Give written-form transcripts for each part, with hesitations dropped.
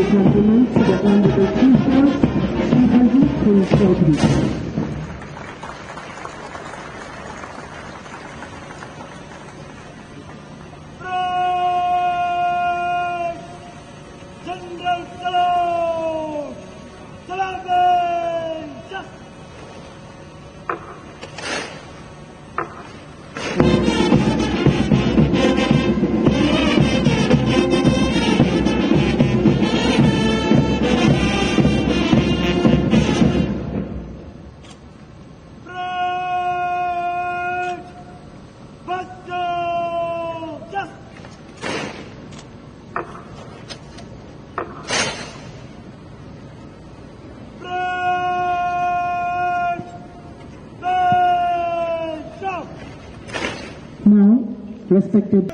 Compliments to the Honorable Chief Judge, Shri Baljeet Singh Chaudhary. General Salute! Salute! Now, respected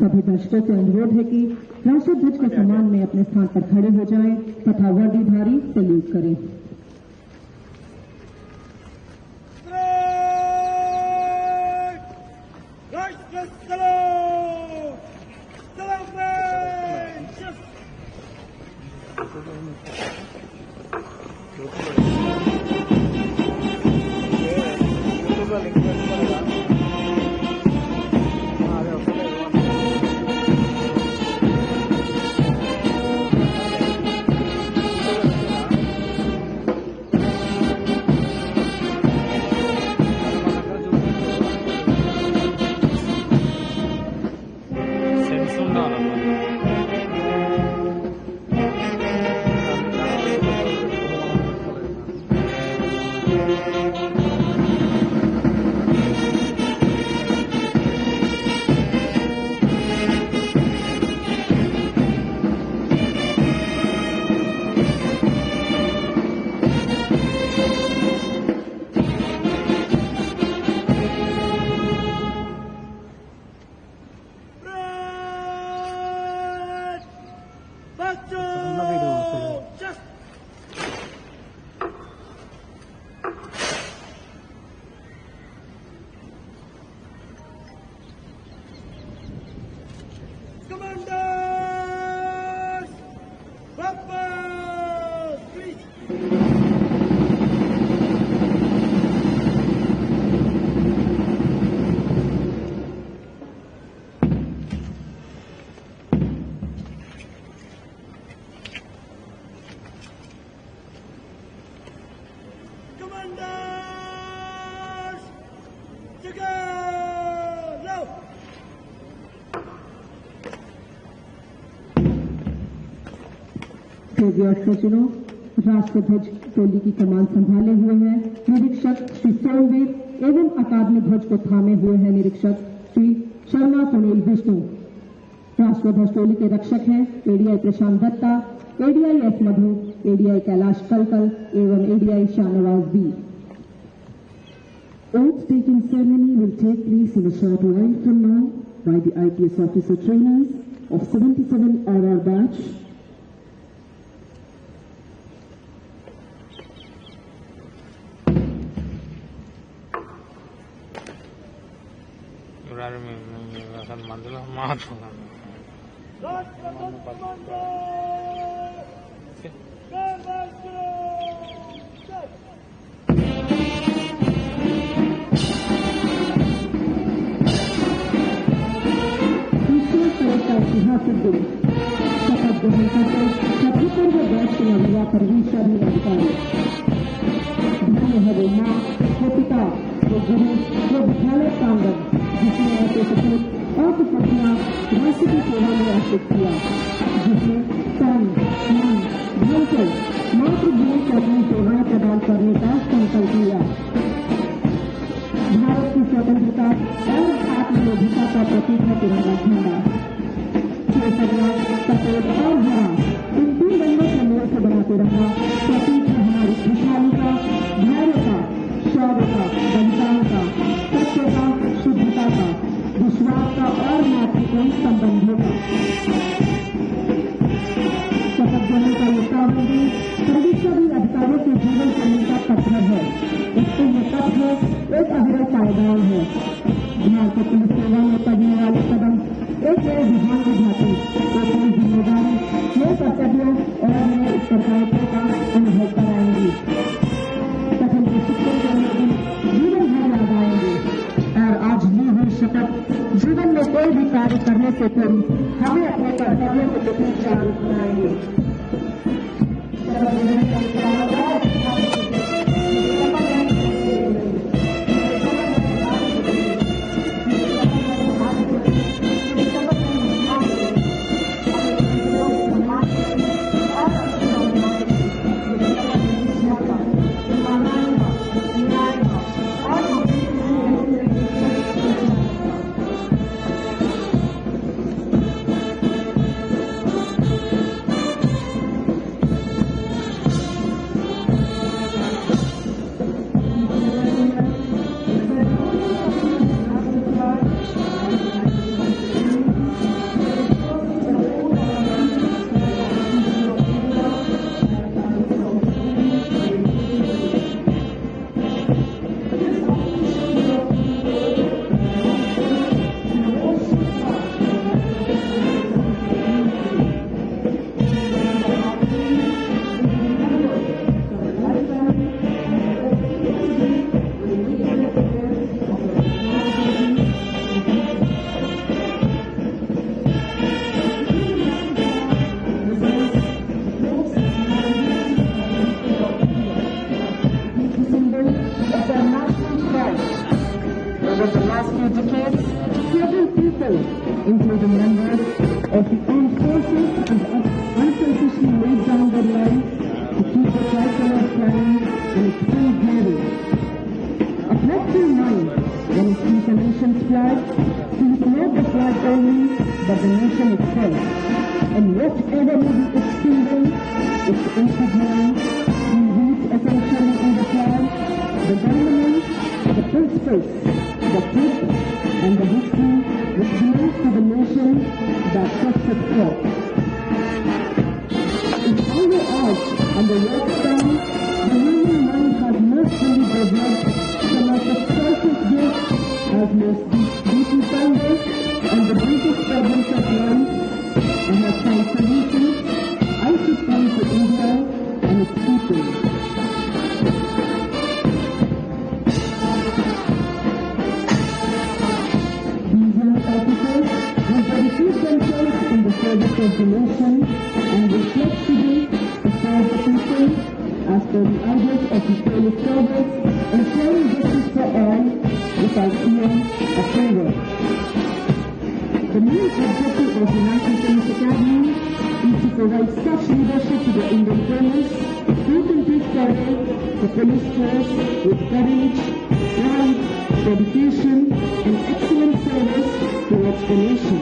सभी दर्शकों से अनुरोध है कि राष्ट्रीय ध्वज के सम्मान में अपने स्थान पर खड़े हो जाएं तथा वर्दीधारी सैल्यूट करें। सज्जनों, राष्ट्रीय ध्वज टोली की कमान संभाले हुए हैं निरीक्षक श्री सोमवीर एवं अकादमी ध्वज को थामे हुए हैं निरीक्षक श्री शर्मा सुनील विष्णु। राष्ट्रीय ध्वज टोली के रक्षक हैं ADI Prashant Datta, ADI S Madhu, ADI Kailash Kalkal एवं ADI Shahnawaz B. Oath-taking ceremony will take place in a short while from now by the IPS officer trainees of 77 RR batch. ऐतिहासिक दिन शपथ ग्रहण करते 76वें बैच के नवयुवा परवीन शर्मा अधिकारी। धन्य है वो माँ, वो पिता, वो गुरु, वो विद्यालय प्रांगण जिसने ऐसे सपूत और सपना राष्ट्र की सेवा में अर्पित किया, जिसने तन मन धन से मातृभूमि को अपनी सेवाएं प्रदान करने का संकल्प लिया। भारत की स्वतंत्रता और आत्मनिर्भरता का प्रतीक है तिरंगा झंडा। केसरिया, सफेद और हरा इन 3 रंगों के मेल से बना तिरंगा प्रतीक है हमारी खुशहाली का, धैर्य का, शौर्य का, बलिदान का, सत्य का, शुद्धता का, विश्वास का और मैत्रीपूर्ण संबंधों का। शपथ ग्रहण का ये पावन दिन सभी अधिकारियों के जीवन शैली का पत्थर है। इसके ये पथ है एक अविरल पायदान है। भारतीय पुलिस सेवा में पड़ने वाले कदम एक नए विधान की भांति एक नई जिम्मेदारी, नए कर्तव्यों और नए उत्तरदायित्व का अनुभव कराएंगी। कठिन प्रशिक्षण के लिए दिन जीवन भर याद आएंगे और आज ली हुई शपथ जीवन में कोई भी कार्य करने से पूर्व हमें अपने कर्तव्यों के प्रति जागरूक बनाएंगे। Including members of the armed forces, have unselfishly laid down their lives to keep the tricolor flying in its full glory. A flexible mind, when it sees a nation's flag, sees not the flag only, but the nation itself. And whatever may be its symbol, its insignia, we read essentially in the flag the government, the principles, the truth, and the history which belongs to the nation that sets it forth. In all the arts and the workstone, the human mind has most fully developed some of the choicest gifts as most deeply founded on the greatest problems of life and has found solutions. I should come to India and its people. Keep themselves in the service of the nation and will flexibly to serve the people as per the ideas of the police service, ensuring justice for all without fear or favor. The main objective of the National Police Academy is to provide such leadership to the Indian police who can take forward the police force with courage, pride, dedication, and excellent service towards the nation.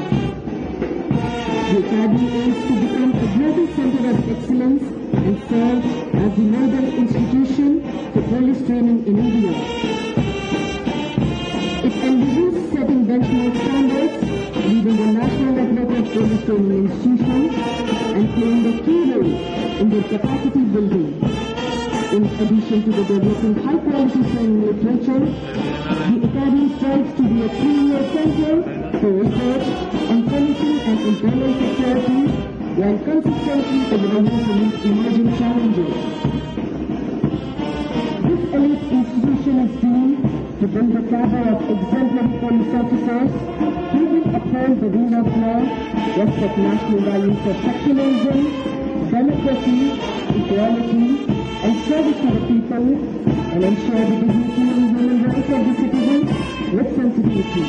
The Academy aims to become a global center of excellence and serve as the model institution for police training in India. setting benchmark standards, leading the National Athletic Police Training Institution, and playing a key role in their capacity building. In addition to the developing high-quality training literature, the Academy strives to be a premier center for research on policing and internal security, while consistently evolving to meet emerging challenges. This elite institution is deemed to build a cadre of exemplary police officers who will uphold the rule of law, respect national values of secularism, democracy, equality, and service to the people, and ensure the dignity and human rights of the citizens with sensitivity.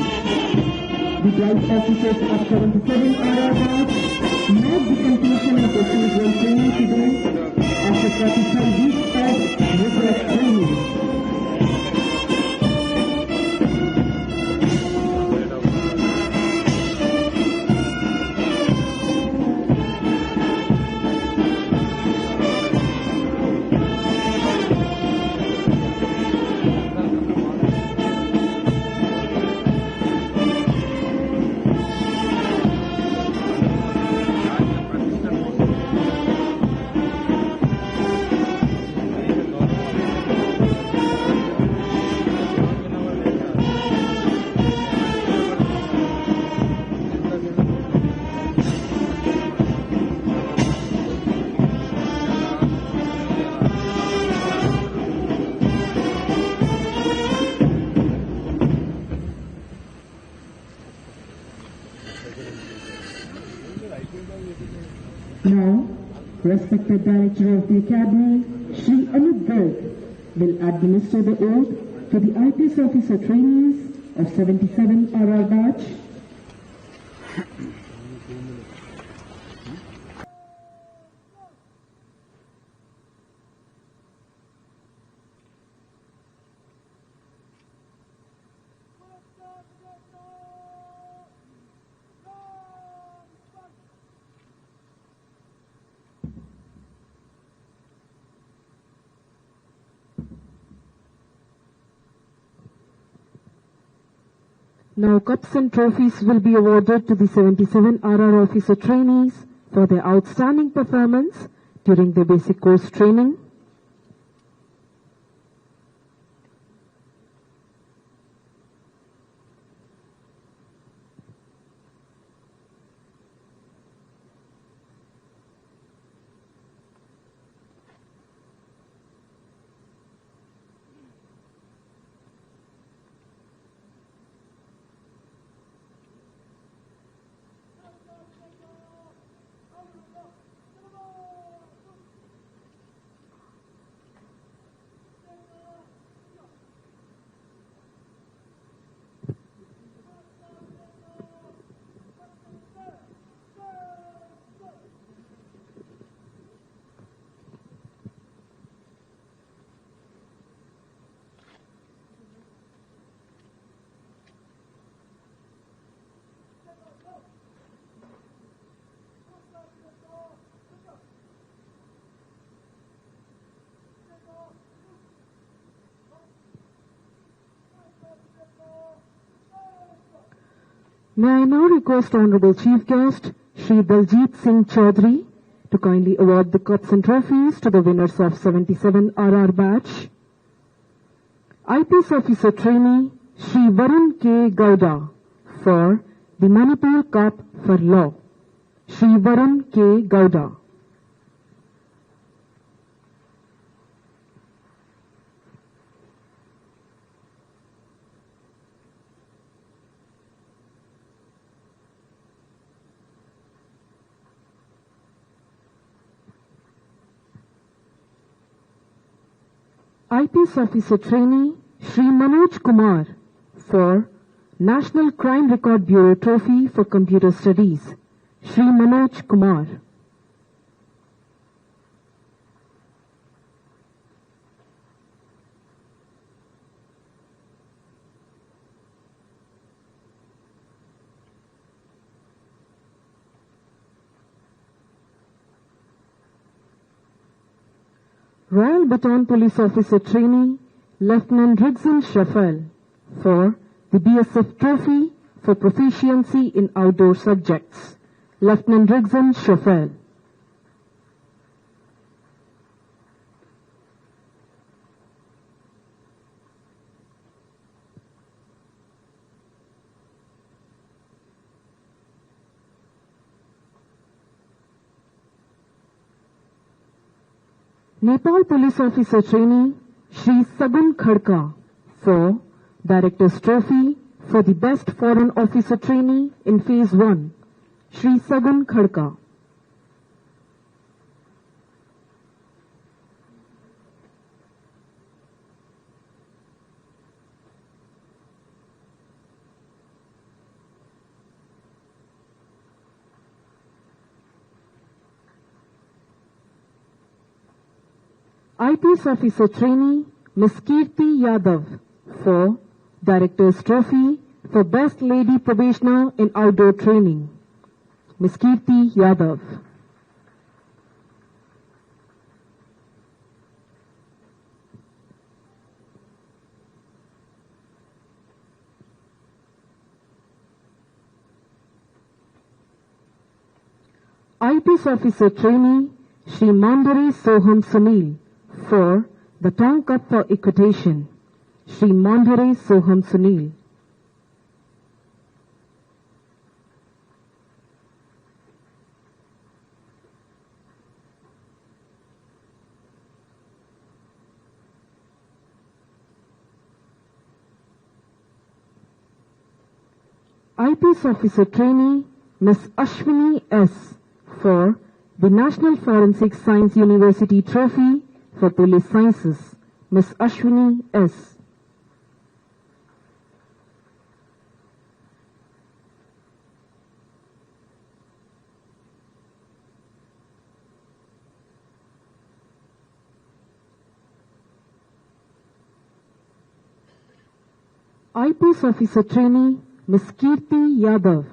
The bright officers of 77 RR batch mark the completion of the season training today after 45 weeks of rigorous training. Now, respected Director of the Academy, Shri Anup Garg, will administer the oath to the IPS officer trainees of 77 RR batch. Now cups and trophies will be awarded to the 77 RR officer trainees for their outstanding performance during their basic course training. May I now request Honorable Chief Guest, Shri Daljit Singh Chaudhary, to kindly award the cups and trophies to the winners of 77 RR batch. IPS Officer Trainee, Shri Varun K. Gowda, for the Manipur Cup for Law. Shri Varun K. Gowda. IPS Officer Trainee, Shri Manoj Kumar, for National Crime Record Bureau Trophy for Computer Studies. Shri Manoj Kumar. Royal Baton Police Officer Trainee, Lieutenant Rigzin Shafal, for the BSF Trophy for proficiency in outdoor subjects, Lieutenant Rigzan Shofel. Nepal Police Officer Trainee Shri Sagun Khadka for Director's Trophy for the Best Foreign Officer Trainee in Phase 1, Shri Sagun Khadka. IPS Officer Trainee Ms. Kirti Yadav for Director's Trophy for Best Lady Probationer in Outdoor Training, Ms. Kirti Yadav. IPS Officer Trainee Shri Mandare Soham Sunil for the Tongue Cup for Equitation, Shri Mandare Soham Sunil. IPS Officer Trainee Ms. Ashwini S. for the National Forensic Science University Trophy for Police Sciences, Ms. Ashwini S. IPS Officer Trainee Ms. Kirti Yadav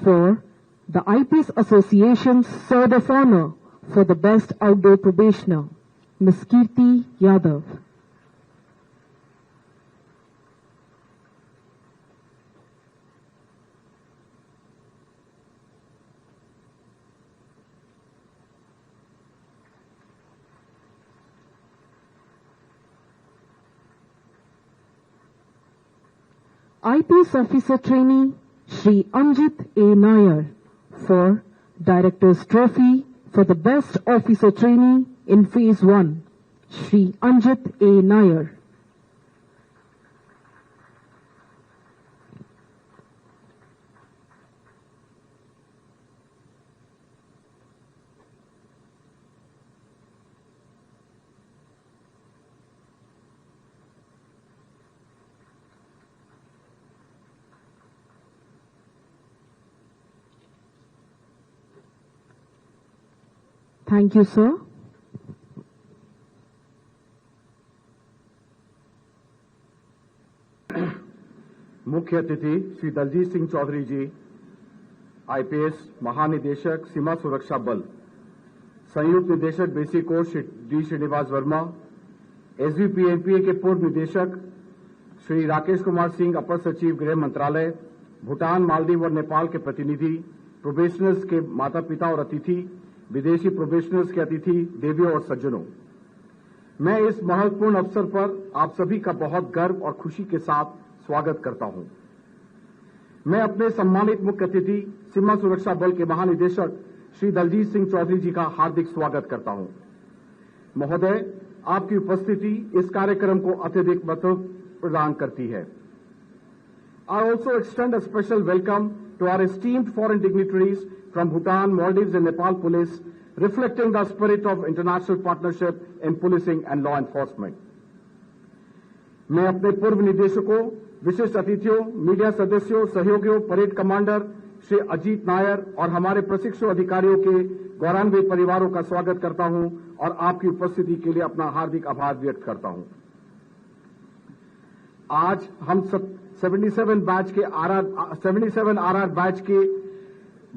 for the IPS Association's Sword of Honor for the Best Outdoor Probationer, Ms. Kirti Yadav. IPS Officer Trainee Shri Anjit A. Nair for Director's Trophy for the Best Officer Trainee in Phase 1, Shri Anjit A. Nair. Thank you, sir. मुख्य अतिथि Shri Daljit Singh Chaudhary ji, IPS महानिदेशक सीमा सुरक्षा बल, संयुक्त निदेशक basic course D Srinivas Varma, SVPNPA के पूर्व निदेशक श्री राकेश कुमार सिंह, अपर सचिव गृह मंत्रालय, भूटान, मालदीव और नेपाल के प्रतिनिधि, प्रोबेशनर्स के माता पिता और अतिथि, विदेशी प्रोबेशनर्स के अतिथि, देवियों और सज्जनों, मैं इस महत्वपूर्ण अवसर पर आप सभी का बहुत गर्व और खुशी के साथ स्वागत करता हूं। मैं अपने सम्मानित मुख्य अतिथि सीमा सुरक्षा बल के महानिदेशक श्री दलजीत सिंह चौधरी जी का हार्दिक स्वागत करता हूं। महोदय, आपकी उपस्थिति इस कार्यक्रम को अत्यधिक महत्व प्रदान करती है। I also extend a special welcome to our esteemed foreign dignitaries from Bhutan, Maldives and Nepal Police, reflecting the spirit of international partnership in policing and law enforcement. मैं अपने पूर्व निदेशकों, विशिष्ट अतिथियों, मीडिया सदस्यों, सहयोगियों, परेड कमांडर श्री अजीत नायर और हमारे प्रशिक्षु अधिकारियों के गौरवान्वित परिवारों का स्वागत करता हूं और आपकी उपस्थिति के लिए अपना हार्दिक आभार व्यक्त करता हूं। आज हम 77 आरआर बैच के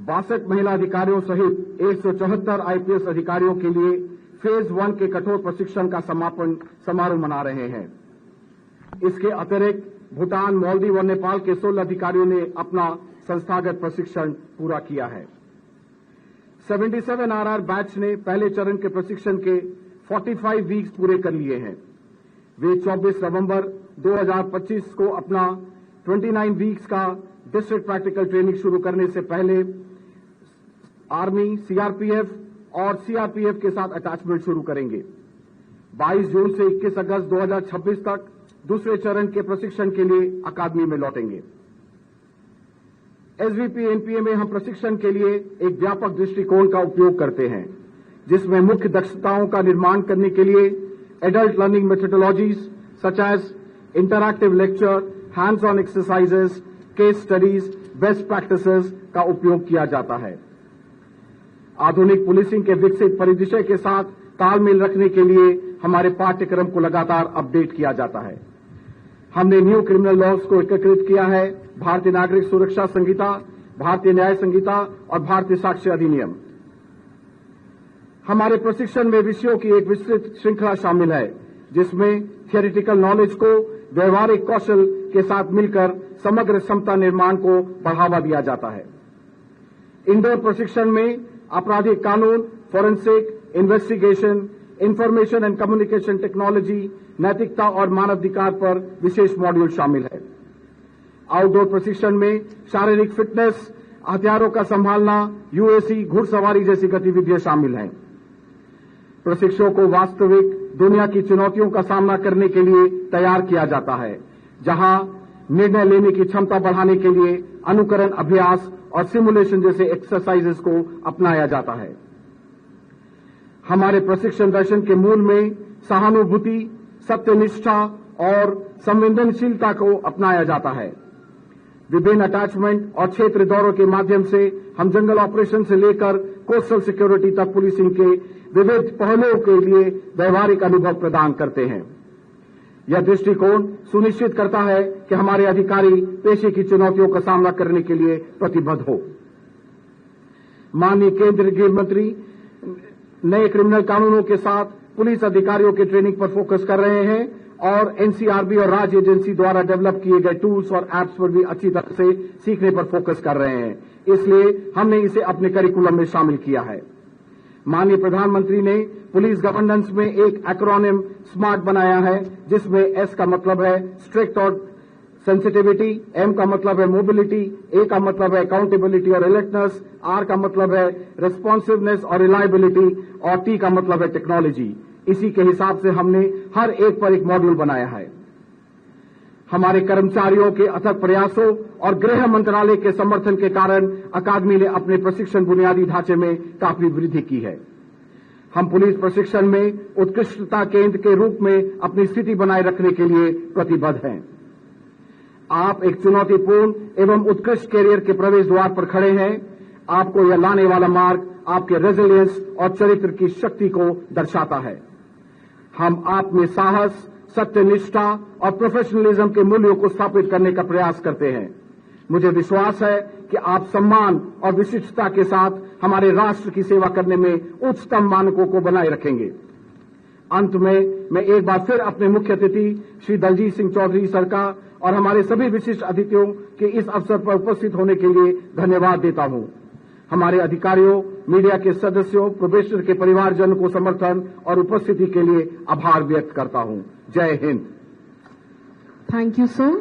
62 महिला अधिकारियों सहित 174 आईपीएस अधिकारियों के लिए फेज 1 के कठोर प्रशिक्षण का समापन समारोह मना रहे हैं। इसके अतिरिक्त भूटान, मालदीव और नेपाल के 16 अधिकारियों ने अपना संस्थागत प्रशिक्षण पूरा किया है। 77 RR बैच ने पहले चरण के प्रशिक्षण के 45 वीक्स पूरे कर लिए हैं। वे 24 नवंबर 2025 को अपना 29 वीक्स का डिस्ट्रिक्ट प्रैक्टिकल ट्रेनिंग शुरू करने से पहले आर्मी, सीआरपीएफ और सीआरपीएफ के साथ अटैचमेंट शुरू करेंगे। 22 जून से 21 अगस्त 2026 तक दूसरे चरण के प्रशिक्षण के लिए अकादमी में लौटेंगे। एसवीपी एनपीए में हम प्रशिक्षण के लिए एक व्यापक दृष्टिकोण का उपयोग करते हैं, जिसमें मुख्य दक्षताओं का निर्माण करने के लिए adult learning methodologies such as interactive lecture, hands on exercises, case studies, best practices का उपयोग किया जाता है। आधुनिक पुलिसिंग के विकसित परिदृश्य के साथ तालमेल रखने के लिए हमारे पाठ्यक्रम को लगातार अपडेट किया जाता है। हमने न्यू क्रिमिनल लॉज को एकीकृत किया है, भारतीय नागरिक सुरक्षा संहिता, भारतीय न्याय संहिता और भारतीय साक्ष्य अधिनियम। हमारे प्रशिक्षण में विषयों की एक विस्तृत श्रृंखला शामिल है, जिसमें थियोरिटिकल नॉलेज को व्यवहारिक कौशल के साथ मिलकर समग्र क्षमता निर्माण को बढ़ावा दिया जाता है। इंडोर प्रशिक्षण में आपराधिक कानून, forensic, investigation, information and communication technology, नैतिकता और मानवाधिकार पर विशेष मॉड्यूल शामिल है। आउटडोर प्रशिक्षण में शारीरिक फिटनेस, हथियारों का संभालना, यूएसी, घुड़सवारी जैसी गतिविधियां शामिल हैं। प्रशिक्षुओं को वास्तविक दुनिया की चुनौतियों का सामना करने के लिए तैयार किया जाता है, जहां निर्णय लेने की क्षमता बढ़ाने के लिए अनुकरण अभ्यास और सिमुलेशन जैसे एक्सरसाइजेस को अपनाया जाता है। हमारे प्रशिक्षण दर्शन के मूल में सहानुभूति, सत्यनिष्ठा और संवेदनशीलता को अपनाया जाता है। विभिन्न अटैचमेंट और क्षेत्र दौरों के माध्यम से हम जंगल ऑपरेशन से लेकर कोस्टल सिक्योरिटी तक पुलिसिंग के विविध पहलुओं के लिए व्यवहारिक अनुभव प्रदान करते हैं। यह दृष्टिकोण सुनिश्चित करता है कि हमारे अधिकारी पेशे की चुनौतियों का सामना करने के लिए प्रतिबद्ध हो। माननीय केंद्रीय गृह मंत्री नए क्रिमिनल कानूनों के साथ पुलिस अधिकारियों के ट्रेनिंग पर फोकस कर रहे हैं और एनसीआरबी और राज्य एजेंसी द्वारा डेवलप किए गए टूल्स और एप्स पर भी अच्छी तरह से सीखने पर फोकस कर रहे हैं। इसलिए हमने इसे अपने करिकुलम में शामिल किया है। माननीय प्रधानमंत्री ने पुलिस गवर्नेंस में एक एक्रोनिम स्मार्ट बनाया है, जिसमें एस का मतलब है स्ट्रिक्ट और सेंसिटिविटी, एम का मतलब है मोबिलिटी, ए का मतलब है अकाउंटेबिलिटी और अलर्टनेस, आर का मतलब है रिस्पॉन्सिवनेस और रिलायबिलिटी और टी का मतलब है टेक्नोलॉजी। इसी के हिसाब से हमने हर एक पर एक मॉड्यूल बनाया है। हमारे कर्मचारियों के अथक प्रयासों और गृह मंत्रालय के समर्थन के कारण अकादमी ने अपने प्रशिक्षण बुनियादी ढांचे में काफी वृद्धि की है। हम पुलिस प्रशिक्षण में उत्कृष्टता केंद्र के रूप में अपनी स्थिति बनाए रखने के लिए प्रतिबद्ध हैं। आप एक चुनौतीपूर्ण एवं उत्कृष्ट कैरियर के प्रवेश द्वार पर खड़े हैं। आपको यह लाने वाला मार्ग आपके रेजिलियंस और चरित्र की शक्ति को दर्शाता है। हम आप में साहस, सत्यनिष्ठा और प्रोफेशनलिज्म के मूल्यों को स्थापित करने का प्रयास करते हैं। मुझे विश्वास है कि आप सम्मान और विशिष्टता के साथ हमारे राष्ट्र की सेवा करने में उच्चतम मानकों को बनाए रखेंगे। अंत में मैं एक बार फिर अपने मुख्य अतिथि श्री दलजीत सिंह चौधरी सर का और हमारे सभी विशिष्ट अतिथियों के इस अवसर पर उपस्थित होने के लिए धन्यवाद देता हूं। हमारे अधिकारियों, मीडिया के सदस्यों, प्रोबेशनर के परिवारजन को समर्थन और उपस्थिति के लिए आभार व्यक्त करता हूं। जय हिंद। Thank you, sir.